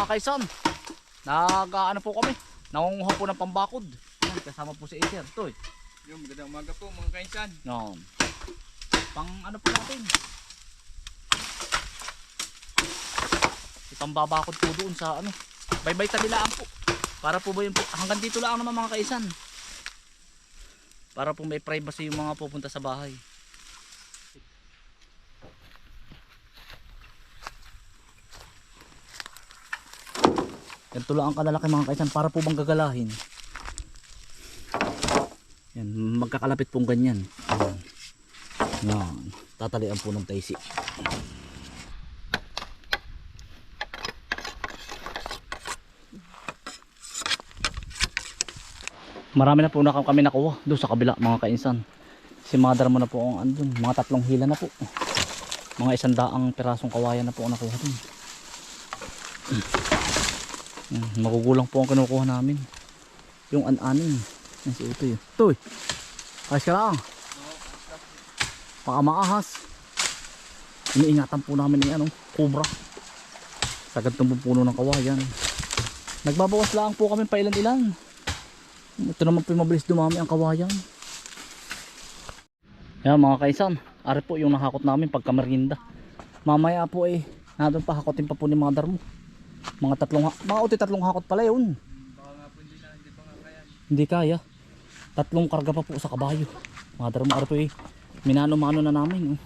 mga kaisan, nag-ano po kami, nangunguha po ng pambakod. Yan, kasama po si Acer. Ito eh. Yung magandang umaga po mga kaisan. No. Pang ano po natin. Itang babakod po doon sa ano. Baybay tabilaan po. Para po ba yung hanggang dito lang naman mga kaisan. Para po may privacy yung mga pupunta sa bahay. Ganito lang ang kalalaki mga kaisan para po bang gagalahin. Yan, magkakalapit pong ganyan. Yan, tatalian po ng taisi. Marami na po kami nakuha doon sa kabila mga kainsan. Si mother mo na po ang andun, mga 3 hila na po. Mga 100 pirasong kawayan na po ang nakuha doon. Magugulang po ang kinukuha namin. Yung an-anin. Yan si Utoy. Utoy, ayos ka lang. Baka maahas. Iniingatan po namin yung ano, cobra. Sa gantong puno ng kawayan. Nagbabawas lang po kami pa ilan-ilan. Ito naman po mabilis dumami ang kawayan. Yan mga kaisan, ari po yung nakakot namin pagka merienda. Mamaya po eh, nandun pa hakotin pa po ni mother mo. Mga 3 hakot pala yun. Baka nga po hindi pa nga kaya. Hindi kaya. 3 karga pa po sa kabayo. Mother mo ari po eh, minano-mano na namin.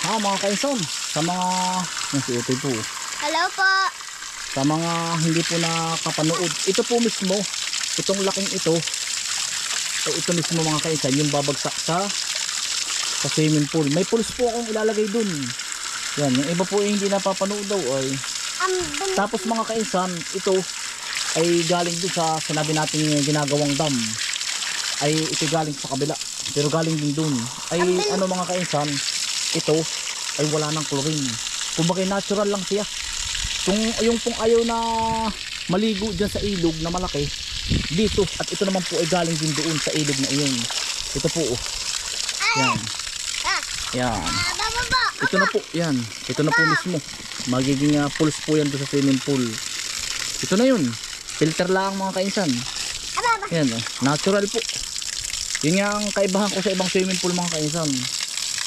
Mga kaisan, sa mga yung si Utoy po. Hello po. Sa mga hindi po nakapanood, ito po mismo, itong laking ito, ito mismo mga kaisan, yung babagsak sa swimming pool. May pools po akong ilalagay dun. Yan, yung iba po yung hindi napapanood daw ay. Tapos mga kaisan, ito ay galing dun sa sinabi natin yung ginagawang dam. Ay ito galing sa kabila, pero galing din dun. Ay ano mga kaisan, ito ay wala ng chlorine. Kumbaga natural lang siya. Kung yung pong ayaw na maligo dyan sa ilog na malaki dito, at ito naman po ay galing din doon sa ilog na iyon. Ito po oh. Yan. Yan. Ito na po, yan. Ito na po mismo. Magiging pools po yan doon sa swimming pool. Ito na yun. Filter lang mga kainsan. Yan oh. Natural po. Yun yung kaibahan ko sa ibang swimming pool mga kainsan.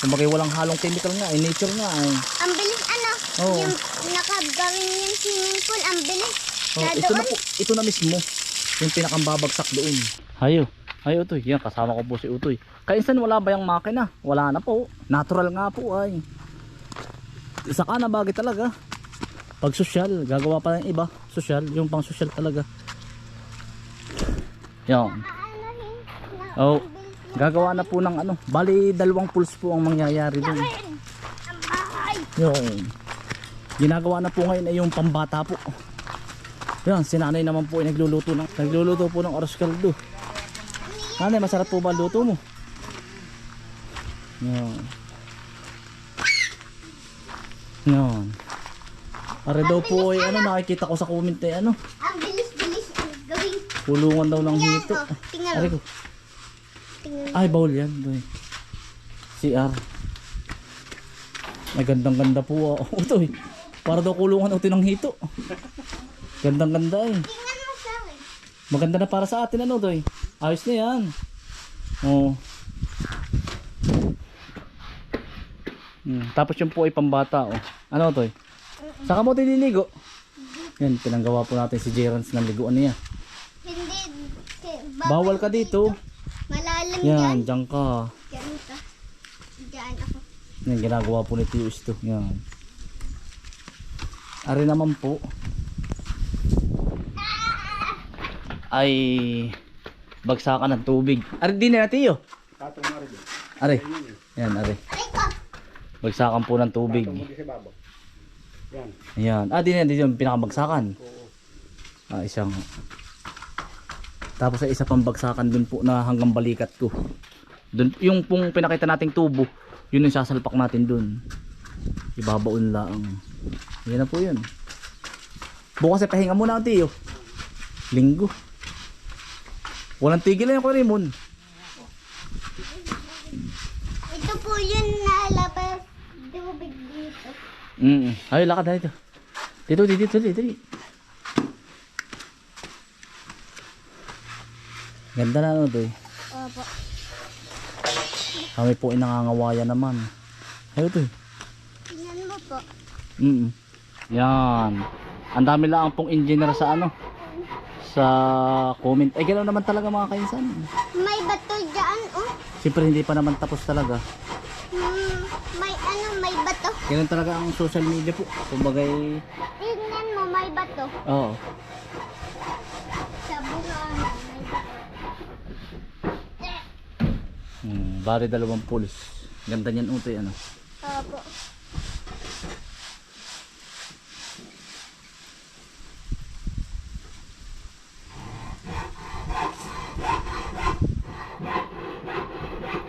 Kumbaga walang halong chemical nga, ay nature nga ay. Ang bilis ano? Oh. Yung nakagawin yung swimming pool, ang bilis. Oh, ito na po, ito na mismo yung pinakambabagsak doon. Hayo, hayo Utoy. Yan, kasama ko po si Utoy. Kainsan wala ba yung makina? Wala na po. Natural nga po ay. Saka na bagay talaga. Pag social, gagawa pa ng iba. Social, yung pang social talaga. Yan. Oh, gagawa na po ng ano. Bali 2 pools po ang mangyayari doon. Yung ginagawa na po ngayon ay yung pambata po. Yan, si nanay naman po ay nagluluto po ng arroz caldo. Nanay, masarap po ba luto mo? Yan. Yan. Are daw po ay ano, nakikita ko sa comment ay ano. Ang bilis-bilis ang gawin. Pulungan daw ng hito. Tingnan Are mo. ko. Ay, bawal yan. CR. Ay, gandang-ganda po. Utoy. Para daw kulungan uti ng hito. Gandang-ganda eh. Tingnan mo sa akin. Maganda na para sa atin ano, Toy. Ayos na yan. Oh. Tapos yung po ay pambata oh. Ano, Toy? Saka mo nililigo. Yan, pinanggawa po natin si Jerans ng liguan niya. Hindi. Bawal ka dito. Malalim Yan, yan. dyan ka. Diyan ka. Diyan ako. Yan, ginagawa po ni Tio Isto. Yan. Ari naman po ay bagsakan ng tubig. Ari din na Tio. Ari. Yan, ari. Bagsakan po ng tubig. Yan. Din yung pinakabagsakan. Isang. Tapos ay isa pang bagsakan dun po na hanggang balikat ko. Dun, yung pong pinakita nating tubo, yun yung sasalpak natin dun. Ibabaon lang. Yan na po yun. Bukas ay pahinga muna ang Tio. Linggo. Walang tigil na yung Karimon. Ito po yun na labas tubig dito. Ay, lakad na ito. Dito, dito, dito, dito. Ganda na ano to eh. Opo. Kami po ay nangangawayan naman. Ayun to eh. Tingnan mo po. Yan. Ang dami lang pong engineer sa ano. Sa comment. Eh ganoon naman talaga mga kainsan. May bato dyan, oh. Siyempre hindi pa naman tapos talaga. May ano, may bato. Ganun talaga ang social media po. Kumbagay, Tingnan mo, may bato. oo. Sa bunga, may bato. Bari 2 pulis. Ganda niyan utoy ano. Opo.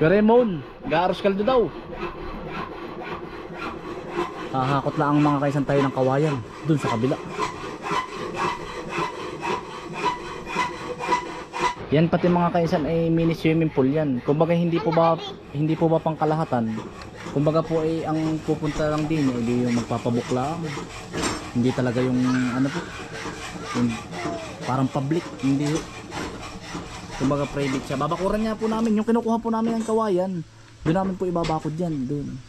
Raymond, gaaros kaldo daw. Hahakot lang ang mga kaisan tayo ng kawayan dun sa kabila. Yan pati mga kaisan ay mini swimming pool yan. Kumbaga hindi po ba pangkalahatan. Kumbaga po ay ang pupunta lang din ay yung magpapabukla. Hindi talaga yung ano po. Yung parang public, hindi. Kumbaga private siya. Babakuran niya po namin yung kinukuha po namin ng kawayan. Doon namin po ibabakod yan doon.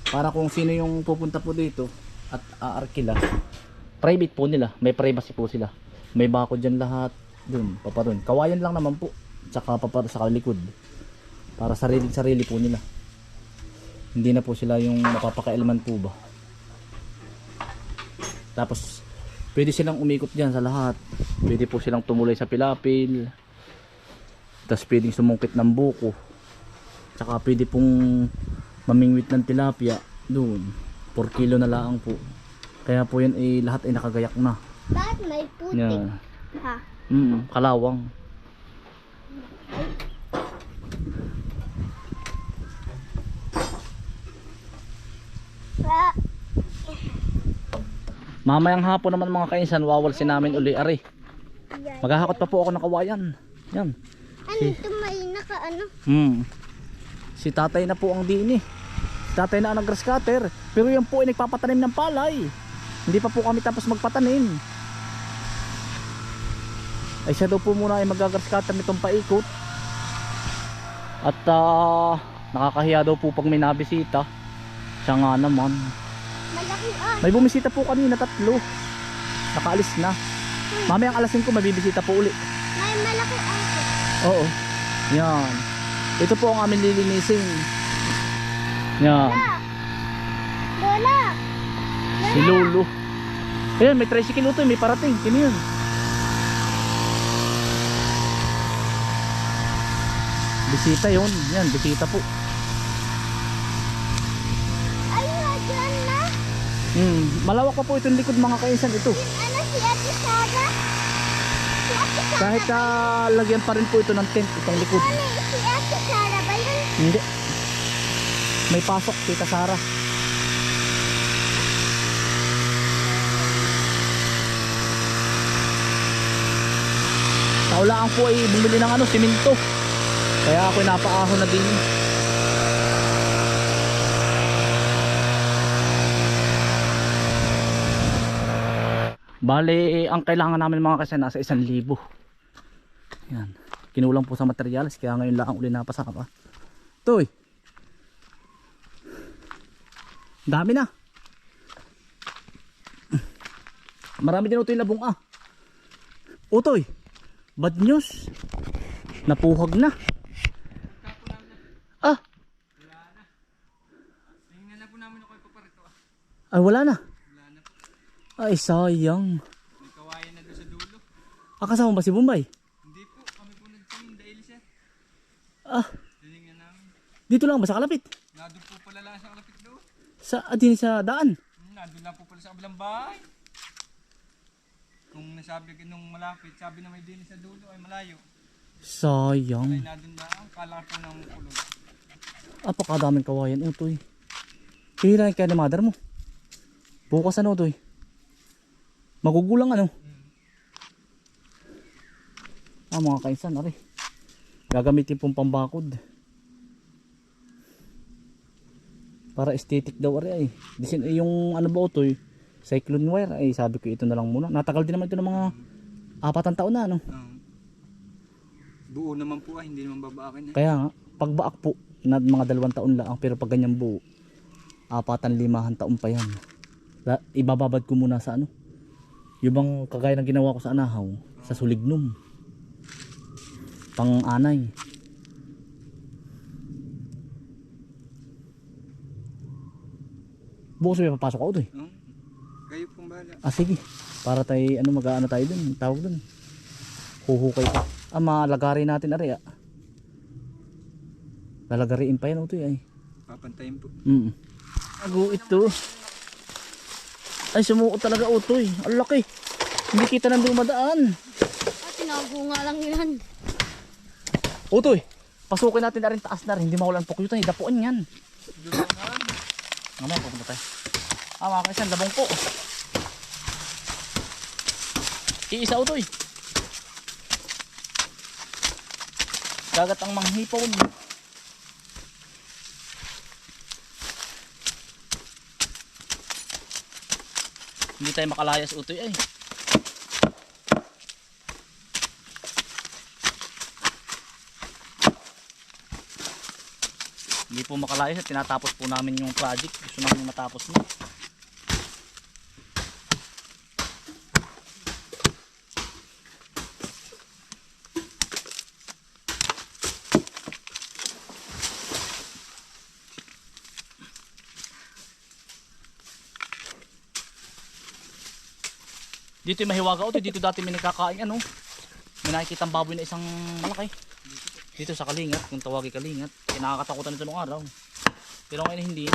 Para kung sino yung pupunta po dito at aarkila. Private po nila, may privacy po sila. May bakod diyan lahat doon, paparon. Kawayan lang naman po. Tsaka papara sa likod. Para sarili po nila. Hindi na po sila yung mapapakailaman po ba. Tapos pwede silang umikot diyan sa lahat. Pwede po silang tumuloy sa pilapil. Tapos pwedeng sumungkit ng buko. Tsaka pwede pong mamingwit ng tilapia doon. 4 kilo na lang po. Kaya po yun ay lahat ay nakagayak na. Bakit may putik? Yan. Ha? Kalawang. Ah, Mamayang hapon naman mga kainsan, wawalsin namin uli ari. yan. Maghahakot pa po ako ng kawayan. Yan. Ano ito, may naka ano? Si tatay na po ang diin eh. Si tatay na ang nag-grass cutter. Pero yan po ay nagpapatanim ng palay. Hindi pa po kami tapos magpatanim. Ay siya daw po muna ay mag-grass cutter nitong paikot. At nakakahiya daw po pag may nabisita. Siya nga naman. Malaki ah. May bumisita po kanina 3. Nakaalis na. Mamayang alas 5 may bibisita po uli. May malaki ah. Oo. Yan. Ito po ang aming lilinisin. Yan. Lola! Si Lolo. Ayan, may tricycle ito, may parating. Sino yun? Bisita yun. Yan, bisita po. Ay, dyan na. Malawak pa po itong likod mga kainsan ito. Ano si Ate Sara? Si Ate Sara. Kahit lagyan pa rin po ito ng tent itong likod. Ano, si Ate Sara ba yun? Hindi. May pasok, Tita Sara. Kaulaan po ay bumili ng siminto. Kaya ako napaahon na din. Bale, ang kailangan namin mga kasi nasa 1,000. Yan. Kinulang po sa materyales kaya ngayon lang uli napasaka. Toy. Dami na. Marami din ito yung labong Utoy. Bad news. Napuhag na. Tingnan na po namin ako ipaparito Ay wala na. Wala na po. Ay sayang. May kawayan na doon sa dulo. Kasama ba si Bombay? Hindi po, kami po nagtingin dahil siya. Ah, Tinignan namin. dito lang ba sa kalapit? Nandun po pala lang sa kalapit doon. Din sa daan. Nandun lang po pala sa kabilang bahay. Kung nasabi nung malapit, sabi na may din sa dulo ay malayo. Ay Sayang. nandun lang, kala po ng kulog. Apakadaming kawayan utoy. Hihirahin kaya ni mother mo. Bukas utoy. Magugulang mga kainsan ari. Gagamitin pong pambakod. Para aesthetic daw ari ay. Disin yung ba utoy. cyclone wire. Ay sabi ko ito na lang muna. Natagal din naman ito ng mga 4 taon na ano. Buo naman po hindi naman babaakin eh. Kaya nga, pagbaak po na mga 2 taon lang, pero pag ganyan buo, 4-5 taon pa yan. Ibababad ko muna sa ano. Yung bang kagaya ng ginawa ko sa anahaw, sa sulignum. Pang-anay. Bukas may papasok ako to eh. Kayo pong bahala. Sige. Para tayo, mag-aano tayo dun. Tawag dun. Huhukay pa. Malagari natin ari lalagariin pa yan utoy ay. Papantayin po. Ago ito. Ay sumuot talaga utoy. Ang laki. Hindi kita nang dumadaan. Tinago nga lang yan. Utoy. Pasukin natin na rin taas na rin. Hindi mawalan po kyutan. Dapuan yan. Ngayon pupunta tayo. Mga kaisan. Labong po. Iisa utoy. Dagat ang manghipon. Hindi tayo makalayas utoy ay. Hindi po makalayas at tinatapos po namin yung project. Gusto namin matapos na. Dito yung mahiwaga utoy. Dito dati may nakakain ano. May nakikita ang baboy na isang malaki. Dito sa Kalingat, kung tawagin Kalingat. Nakakatakutan ito nung araw. Pero ngayon hindi.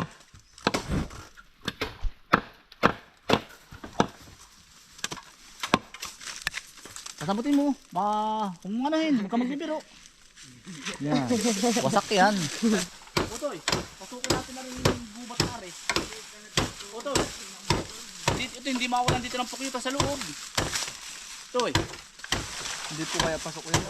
Kasabutin mo. Humunganahin. Huwag ka magbibiro. Yan. Wasak yan. Utoy, pasukin natin na rin yung gubat na rin. Utoy. Ito hindi mawalan dito ng pukyuta sa loob. Utoy. Hindi po kaya pasok yun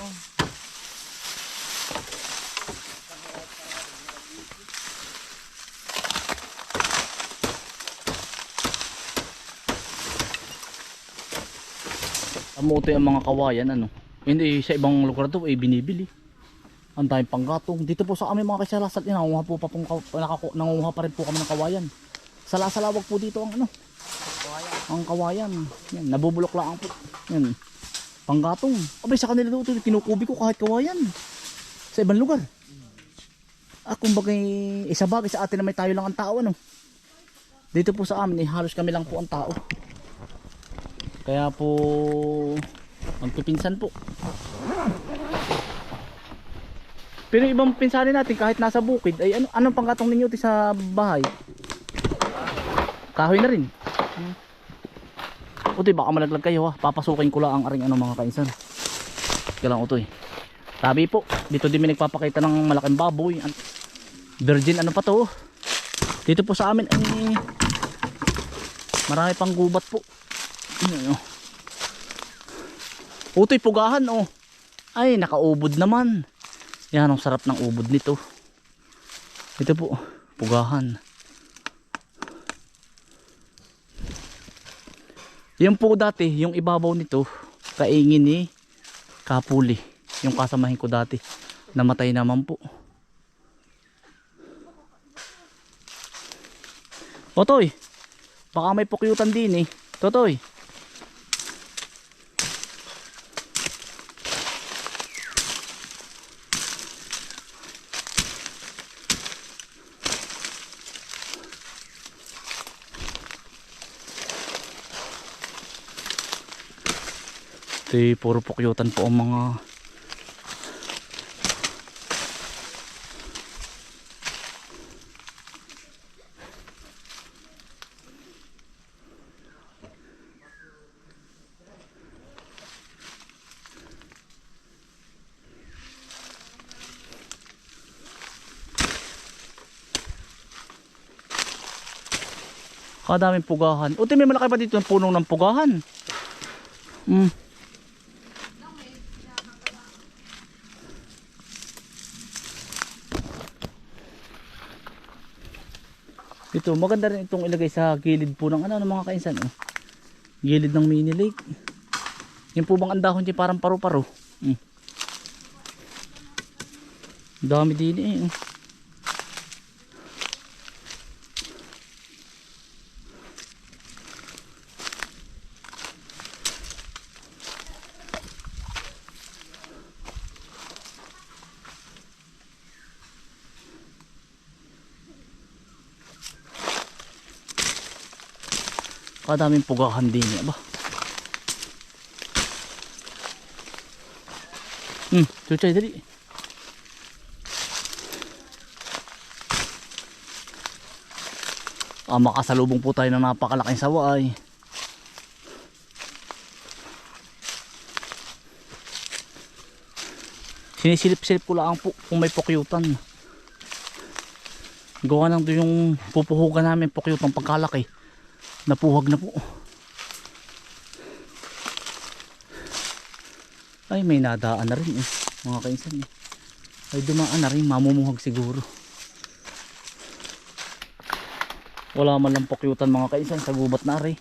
Amutoy ang mga kawayan ano. Hindi sa ibang lugar to binibili. Ang daming panggatong. Dito po sa amin mga kaisalasal, nangunguha po pa nangunguha pa rin po kami ng kawayan. Salasalawag po dito ang ano. Ang kawayan. Yan, nabubulok lang po. Yan. Panggatong. Abay sa kanila dito kinukubi ko kahit kawayan. Sa ibang lugar. Kumbaga isa bagay sa atin na may tayo lang ang tao ano. Dito po sa amin halos kami lang po ang tao. Kaya po magpipinsan po. Pero ibang pinsanin natin kahit nasa bukid ay anong panggatong ninyo sa bahay? Kahoy na rin. Utoy baka malaglag kayo ha. Papasukin ko lang ang aring mga kainsan. Kaya lang utoy. Sabi po dito din may nagpapakita ng malaking baboy. Virgin pa to. Dito po sa amin ay marami pang gubat po. Utoy pugahan Ay nakaubod naman. Yan ang sarap ng ubod nito. Ito po pugahan. Yan po dati yung ibabaw nito kaingin ni Kapuli. Yung kasamahin ko dati. Namatay naman po. Totoy baka may pukyutan din Totoy. Puro pukyutan po ang mga kadaming pugahan. Uti may malaki pa dito ng punong ng pugahan. dito. Maganda rin itong ilagay sa gilid po ng ano, ng mga kainsan. Oh. Gilid ng mini lake. Yung po bang ang dahon dyan parang paru-paro. Dami din eh. Kadaming pugahan din eh. Aba. Chuchay dali. Makasalubong po tayo ng napakalaking saway. Sinisilip-silip ko lang po kung may pukyutan. Gawa lang doon yung pupuhugan namin pukyutan pagkalaki. Napuhag na po. Ay may nadaan na rin eh, mga kainsan eh. Ay dumaan na rin, mamumuhag siguro. Wala man lang pukyutan mga kainsan sa gubat na rin.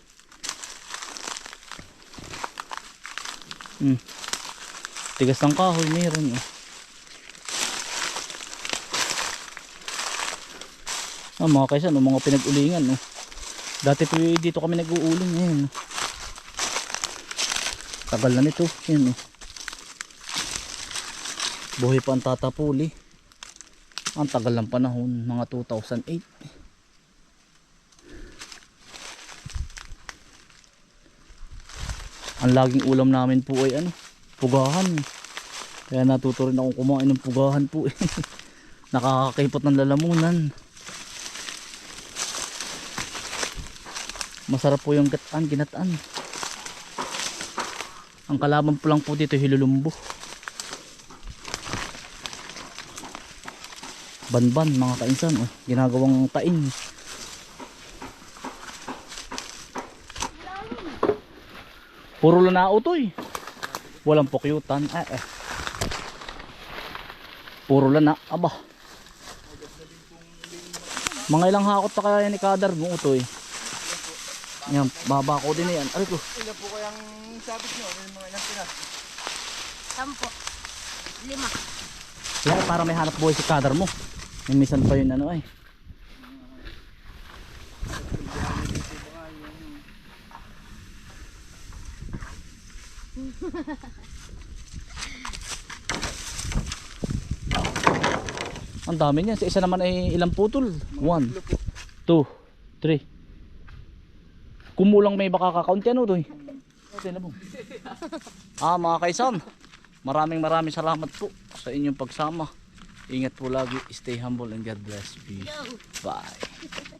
Tigas ng kahoy meron eh. Mga kainsan, mga pinag-ulingan oh. Dati po dito kami nag-uuling ngayon. Tagal na nito. Yan oh. Buhay pa ang tatapuli. Ang tagal ng panahon. Mga 2008. Ang laging ulam namin po ay ano, pugahan. Kaya natuto rin akong kumain ng pugahan po. Nakakakipot ng lalamunan. Masarap po yung ginataan. Ang kalaban po lang po dito hilulumbo. Banban mga kainsan oh, ginagawang tain. Puro lanao to eh. Walang pukyutan. Puro lana. Aba. Mga ilang hakot pa kaya ni Kadar mo to eh. Yan, baba ko din yan. Aray ko. Ilan po kayang sabit nyo? Mga ilang pinas? 10. 5. Kaya para may hanap buhay si Kadar mo. May misan pa yun ano eh. Ang dami niyan. Sa isa naman ay ilang putol? 1, 2, 3. Kumulang may baka kakaunti ano to eh. Mga kaisan, maraming salamat po sa inyong pagsama. Ingat po lagi, stay humble and God bless. Peace. Bye.